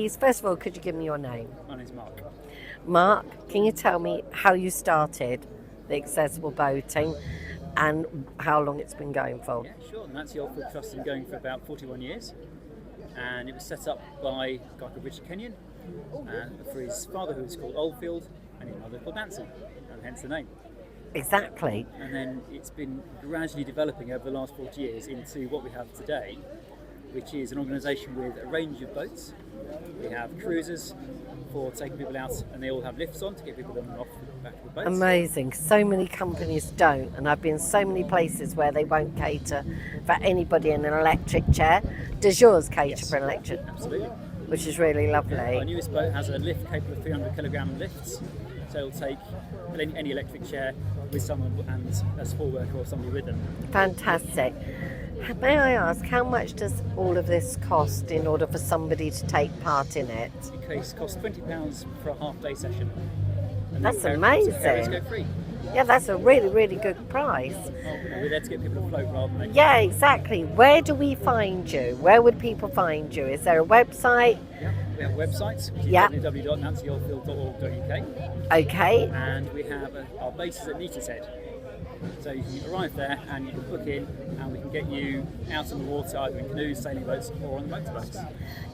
please, first of all, could you give me your name? My name's Marc. Marc, can you tell me how you started the accessible boating and how long it's been going for? Yeah, sure. The Nancy Oldfield Trust has been going for about 41 years, and it was set up by a guy called Richard Kenyon, for his father, who was called Oldfield, and his mother called Nancy, and hence the name. Exactly. And then it's been gradually developing over the last 40 years into what we have today, which is an organisation with a range of boats. We have cruisers for taking people out, and they all have lifts on to get people on and off the back of the boats. Amazing. So many companies don't, and I've been so many places where they won't cater for anybody in an electric chair. Does yours cater for an electric? Absolutely. Which is really lovely. Our newest boat has a lift capable of 300 kilogram lifts, so it'll take any electric chair with someone and a support worker or somebody with them. Fantastic. May I ask, how much does all of this cost in order for somebody to take part in it? It costs £20 for a half-day session. And That's then amazing. ferries go free. Yeah, that's a really, really good price. We're there to get people afloat rather than... Yeah, exactly. Where do we find you? Where would people find you? Is there a website? Yeah, we have a website, which is www.nancyoldfield.org.uk. Okay. And we have our base is at Neaton's Head. So you can arrive there and you can book in, and we can get you out on the water either in canoes, sailing boats, or on the motorboats.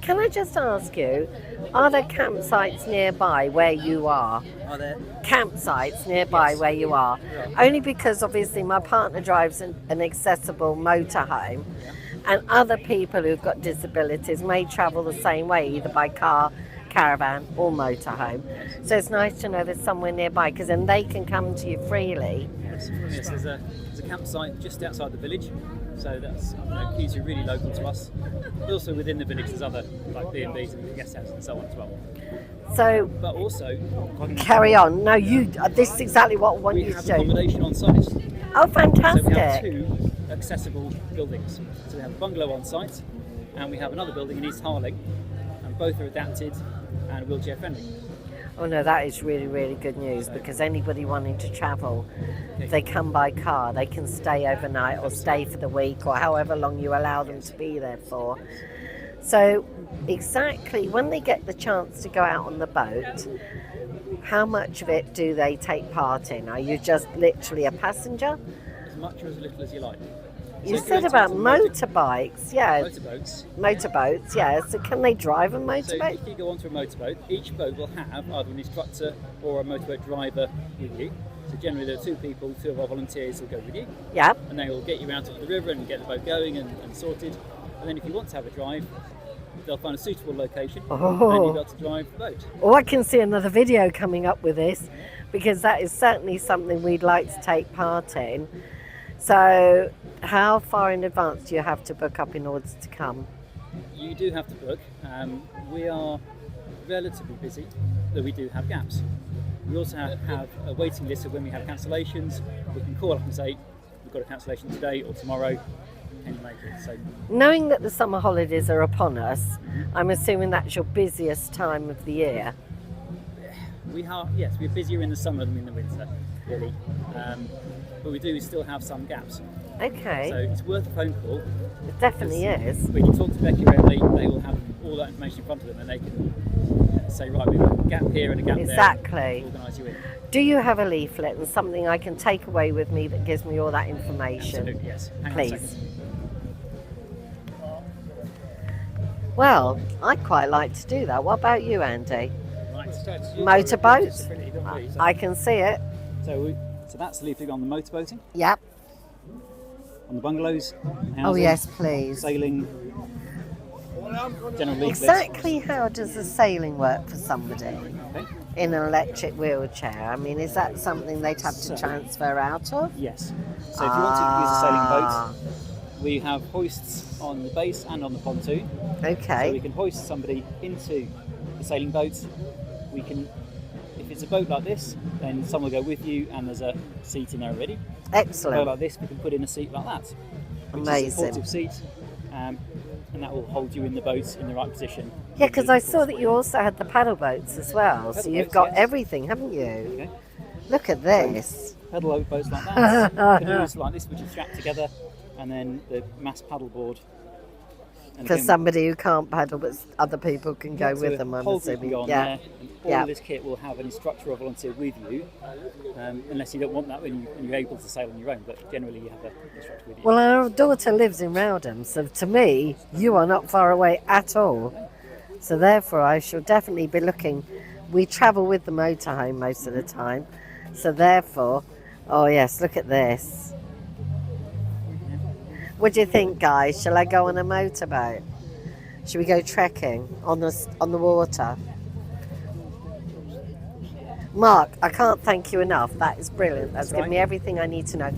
Can I just ask you, are there campsites nearby where you are? Are there? Campsites nearby where you are? Only because obviously my partner drives an accessible motorhome, and other people who've got disabilities may travel the same way, either by car, caravan or motorhome. So it's nice to know there's somewhere nearby, because then they can come to you freely. Yes, there's a campsite just outside the village, so that's keeps you really local to us. But also within the village there's other like B&Bs and guest houses and so on as well. So, but also carry on. No, this is exactly what I want you to do. We have accommodation on site. Oh, fantastic! So we have two accessible buildings. So we have a bungalow on site, and we have another building in East Harling, and both are adapted and wheelchair friendly. Oh no, that is really, really good news, because anybody wanting to travel, if they come by car, they can stay overnight or stay for the week or however long you allow them to be there for. So exactly when they get the chance to go out on the boat, how much of it do they take part in? Are you just literally a passenger? As much or as little as you like. You said about motorbikes, yeah. Motorboats, yeah. So can they drive a motorboat? So if you go onto a motorboat, each boat will have either an instructor or a motorboat driver with you. So generally there are two people, two of our volunteers will go with you. Yeah. And they will get you out onto the river and get the boat going and sorted. And then if you want to have a drive, they'll find a suitable location and you'll be able to drive the boat. Oh, I can see another video coming up with this, because that is certainly something we'd like to take part in. So how far in advance do you have to book up in order to come? You do have to book. We are relatively busy, though we do have gaps. We also have a waiting list of when we have cancellations. We can call up and say, we've got a cancellation today or tomorrow, can you make it? So, knowing that the summer holidays are upon us, I'm assuming that's your busiest time of the year. Yes, we're busier in the summer than in the winter, really. But we do still have some gaps. Okay. So it's worth a phone call. It definitely is. When you talk to Becky or Emily, they will have all that information in front of them, and they can say, right, we've got a gap here and a gap there. Exactly. Organise you in. Do you have a leaflet and something I can take away with me that gives me all that information? Absolutely, yes. Hang Please. on a second. Well, I'd quite like to do that. What about you, Andy? Right. Motorboats? I can see it. So that's the leaflet on the motorboating. Yep. On the bungalows. Housing, oh yes, please. Sailing. General leaflets. Exactly how does the sailing work for somebody in an electric wheelchair? I mean, is that something they'd have to transfer out of? Yes. So if you want to use a sailing boat, we have hoists on the base and on the pontoon. Okay. So we can hoist somebody into the sailing boat. We can, if it's a boat like this, then someone will go with you and there's a seat in there already. Excellent. A boat like this, we can put in a seat like that. Amazing. Is a supportive seat, and that will hold you in the boat in the right position. Yeah, because I saw that you also had the paddle boats as well. So you've got everything, haven't you? Okay. Look at this. Pedal boats like that, canoes like this, which are strapped together, and then the mass paddle board And For again, somebody who can't paddle, but other people can go so with a them, I'm whole group assuming. can go on Yeah. there, and all of this kit will have an instructor or volunteer with you, unless you don't want that when you're able to sail on your own, but generally you have an instructor with you. Well, our daughter lives in Rowden, so to me, you are not far away at all. So therefore, I shall definitely be looking. We travel with the motorhome most of the time, so therefore, oh yes, look at this. What do you think, guys? Shall I go on a motorboat? Should we go trekking on the water? Mark, I can't thank you enough. That is brilliant. That's given me everything I need to know.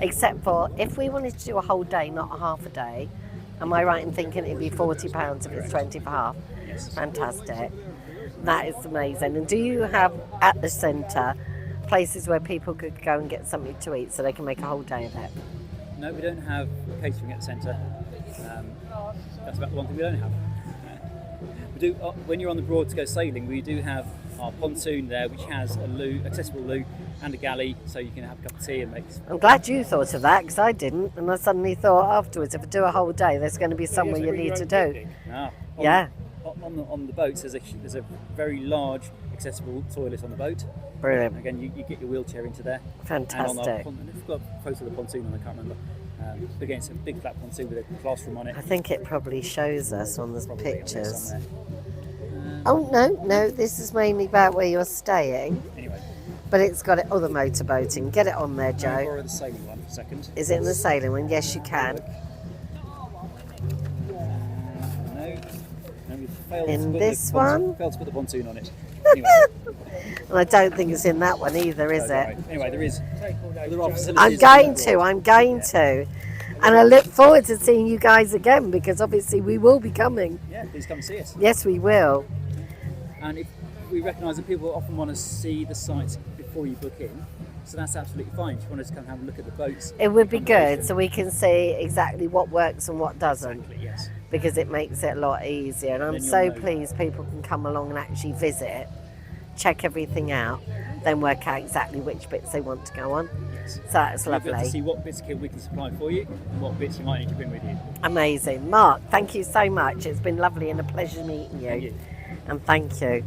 Except for if we wanted to do a whole day, not a half a day, am I right in thinking it'd be £40 if it's 20 for half? Yes. Fantastic. That is amazing. And do you have at the centre places where people could go and get something to eat so they can make a whole day of it? No, we don't have catering at the centre. That's about the one thing we don't have. We do when you're on the Broad to go sailing. We do have our pontoon there, which has a loo, accessible loo, and a galley, so you can have a cup of tea and make. I'm glad you thought of that because I didn't, and I suddenly thought afterwards, if I do a whole day, there's going to be somewhere you need to do. Yeah. On the boats, there's a very large accessible toilet on the boat. Brilliant. Again, you get your wheelchair into there. Fantastic. And we've got a photo of the pontoon on, I can't remember. But again, it's a big flat pontoon with a classroom on it. I think it probably shows us on the Probably pictures. on Oh no, this is mainly about where you're staying. Anyway, But it's got it. Oh, the motorboating. Get it on there, can I Joe. borrow the sailing one for a second? Is it in the sailing one? Yes, you can. No, we failed In to put this the pontoon, one? failed to put the pontoon on it. Anyway, And I don't think it's in that one either, is it? right. Anyway, there are facilities. I'm going to. And I look forward to seeing you guys again because obviously we will be coming. Yeah, please come see us. Yes, we will. And if we recognise that people often want to see the sites before you book in, so that's absolutely fine. If you want us to come and have a look at the boats, It would be good so we can see exactly what works and what doesn't. Exactly, yes. Because it makes it a lot easier. And I'm Then you'll so know. pleased people can come along and actually visit, check everything out, then work out exactly which bits they want to go on. Yes. So that's You'll be able to lovely. see what bits of kit we can supply for you and what bits you might need to bring with you. Amazing. Mark, thank you so much. It's been lovely and a pleasure meeting you. Thank you. And thank you.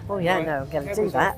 Oh yeah, Right. no, I'm going to do that.